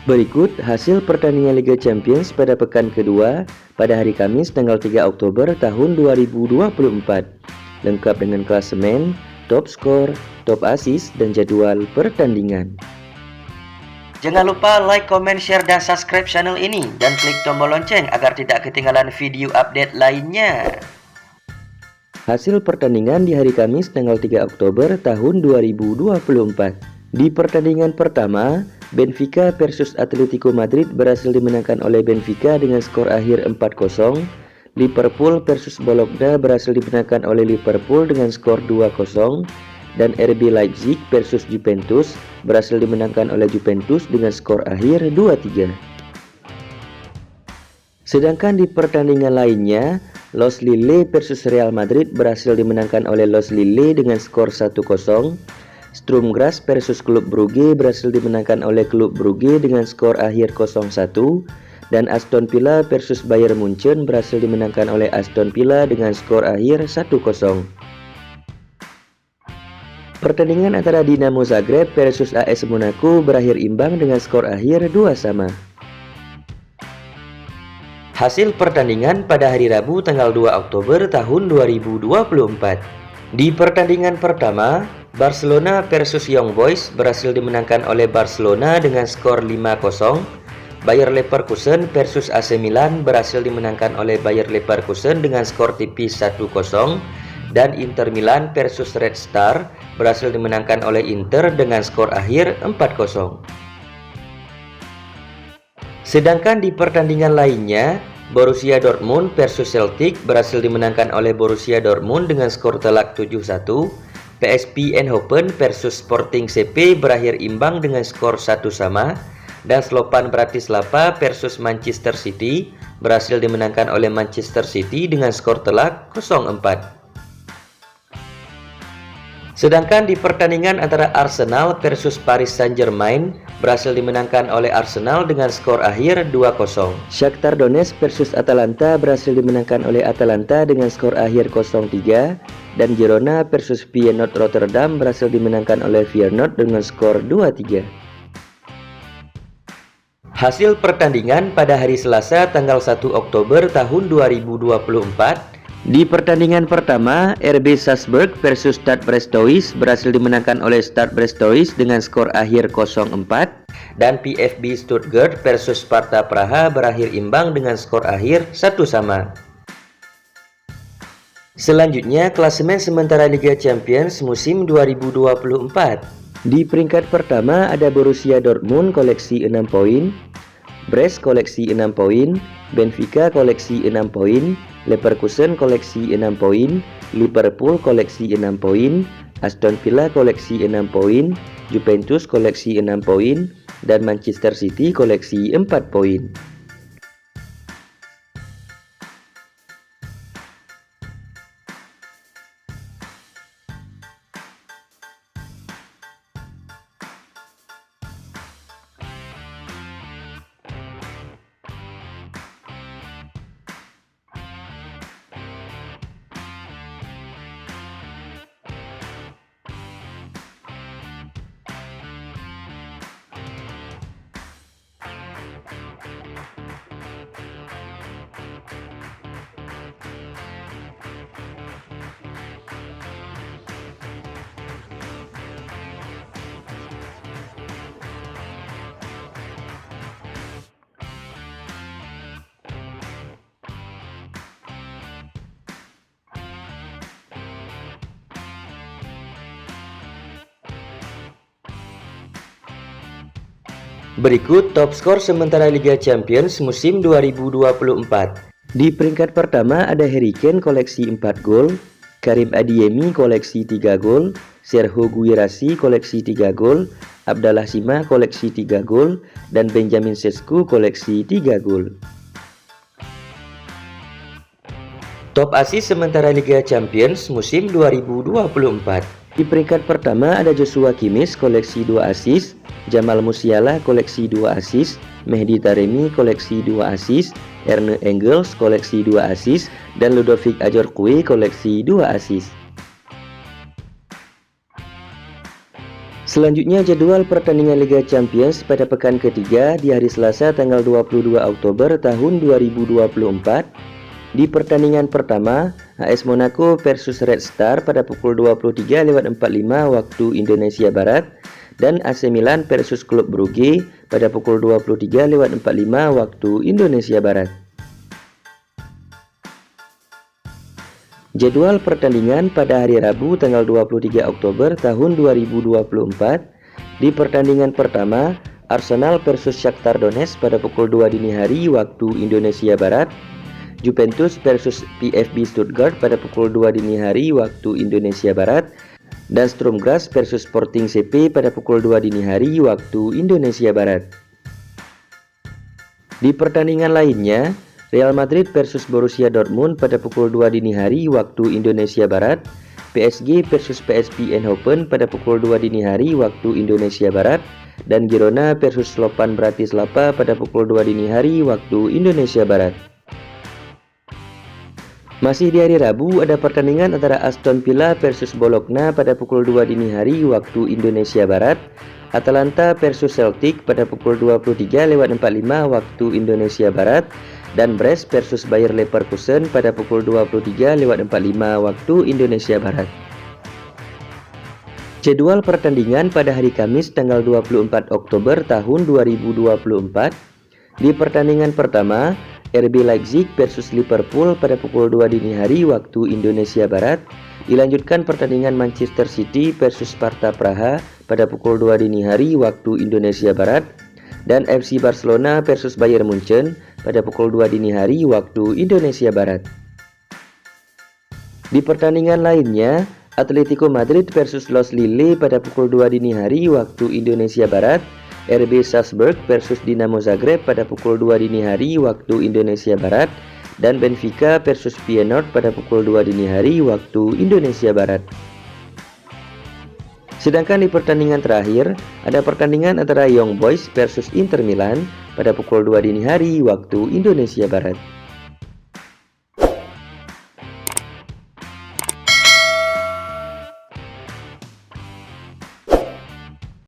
Berikut hasil pertandingan Liga Champions pada pekan kedua pada hari Kamis tanggal 3 Oktober tahun 2024, lengkap dengan klasemen, top skor, top assist, dan jadwal pertandingan. Jangan lupa like, comment, share, dan subscribe channel ini, dan klik tombol lonceng agar tidak ketinggalan video update lainnya. Hasil pertandingan di hari Kamis tanggal 3 Oktober tahun 2024. Di pertandingan pertama, Benfica versus Atletico Madrid berhasil dimenangkan oleh Benfica dengan skor akhir 4-0. Liverpool versus Bologna berhasil dimenangkan oleh Liverpool dengan skor 2-0. Dan RB Leipzig versus Juventus berhasil dimenangkan oleh Juventus dengan skor akhir 2-3. Sedangkan di pertandingan lainnya, Los Lille versus Real Madrid berhasil dimenangkan oleh Los Lille dengan skor 1-0. Sturm Graz versus Klub Brugge berhasil dimenangkan oleh Klub Brugge dengan skor akhir 0-1, dan Aston Villa versus Bayern Munchen berhasil dimenangkan oleh Aston Villa dengan skor akhir 1-0. Pertandingan antara Dinamo Zagreb versus AS Monaco berakhir imbang dengan skor akhir 2-2. Hasil pertandingan pada hari Rabu tanggal 2 Oktober tahun 2024. Di pertandingan pertama, Barcelona versus Young Boys berhasil dimenangkan oleh Barcelona dengan skor 5-0. Bayer Leverkusen versus AC Milan berhasil dimenangkan oleh Bayer Leverkusen dengan skor tipis 1-0. Dan Inter Milan versus Red Star berhasil dimenangkan oleh Inter dengan skor akhir 4-0. Sedangkan di pertandingan lainnya, Borussia Dortmund versus Celtic berhasil dimenangkan oleh Borussia Dortmund dengan skor telak 7-1. PSV Eindhoven versus Sporting CP berakhir imbang dengan skor 1-1, dan Slovan Bratislava versus Manchester City berhasil dimenangkan oleh Manchester City dengan skor telak 0-4. Sedangkan di pertandingan antara Arsenal versus Paris Saint-Germain berhasil dimenangkan oleh Arsenal dengan skor akhir 2-0. Shakhtar Donetsk versus Atalanta berhasil dimenangkan oleh Atalanta dengan skor akhir 0-3, dan Girona versus Feyenoord Rotterdam berhasil dimenangkan oleh Feyenoord dengan skor 2-3. Hasil pertandingan pada hari Selasa tanggal 1 Oktober tahun 2024. Di pertandingan pertama, RB Salzburg versus Stade Brestois berhasil dimenangkan oleh Stade Brestois dengan skor akhir 0-4, dan VfB Stuttgart versus Sparta Praha berakhir imbang dengan skor akhir 1-1. Selanjutnya, klasemen sementara Liga Champions musim 2024. Di peringkat pertama ada Borussia Dortmund koleksi 6 poin, Brest koleksi 6 poin, Benfica koleksi 6 poin, Leverkusen koleksi 6 poin, Liverpool koleksi 6 poin, Aston Villa koleksi 6 poin, Juventus koleksi 6 poin, dan Manchester City koleksi 4 poin. Berikut top skor sementara Liga Champions musim 2024. Di peringkat pertama ada Harry Kane koleksi 4 gol, Karim Adeyemi koleksi 3 gol, Serhou Guirassy koleksi 3 gol, Abdallah Sima koleksi 3 gol, dan Benjamin Sesko koleksi 3 gol. Top assist sementara Liga Champions musim 2024. Di peringkat pertama ada Joshua Kimmich koleksi 2 assist, Jamal Musiala koleksi 2 assist, Mehdi Taremi koleksi 2 assist, Erne Engels koleksi 2 assist, dan Ludovic Ajorque koleksi 2 assist. Selanjutnya jadwal pertandingan Liga Champions pada pekan ketiga di hari Selasa tanggal 22 Oktober tahun 2024. Di pertandingan pertama, AS Monaco versus Red Star pada pukul 23.45 waktu Indonesia Barat dan AC Milan versus Klub Brugge pada pukul 23.45 waktu Indonesia Barat. Jadwal pertandingan pada hari Rabu tanggal 23 Oktober tahun 2024. Di pertandingan pertama, Arsenal versus Shakhtar Donetsk pada pukul 2 dini hari waktu Indonesia Barat, Juventus versus VfB Stuttgart pada pukul 2 dini hari waktu Indonesia Barat, dan Sturm Graz versus Sporting CP pada pukul 2 dini hari waktu Indonesia Barat. Di pertandingan lainnya, Real Madrid versus Borussia Dortmund pada pukul 2 dini hari waktu Indonesia Barat, PSG versus PSV Eindhoven pada pukul 2 dini hari waktu Indonesia Barat, dan Girona versus Slovan Bratislava pada pukul 2 dini hari waktu Indonesia Barat. Masih di hari Rabu ada pertandingan antara Aston Villa versus Bologna pada pukul 2 dini hari waktu Indonesia Barat, Atalanta versus Celtic pada pukul 23.45 waktu Indonesia Barat, dan Brest versus Bayer Leverkusen pada pukul 23.45 waktu Indonesia Barat. Jadwal pertandingan pada hari Kamis tanggal 24 Oktober tahun 2024. Di pertandingan pertama, RB Leipzig versus Liverpool pada pukul 2 dini hari waktu Indonesia Barat. Dilanjutkan pertandingan Manchester City versus Sparta Praha pada pukul 2 dini hari waktu Indonesia Barat, dan FC Barcelona versus Bayern Munchen pada pukul 2 dini hari waktu Indonesia Barat. Di pertandingan lainnya, Atletico Madrid versus Los Lille pada pukul 2 dini hari waktu Indonesia Barat, RB Salzburg versus Dinamo Zagreb pada pukul 2 dini hari waktu Indonesia Barat, dan Benfica versus Feyenoord pada pukul 2 dini hari waktu Indonesia Barat. Sedangkan di pertandingan terakhir, ada pertandingan antara Young Boys versus Inter Milan pada pukul 2 dini hari waktu Indonesia Barat.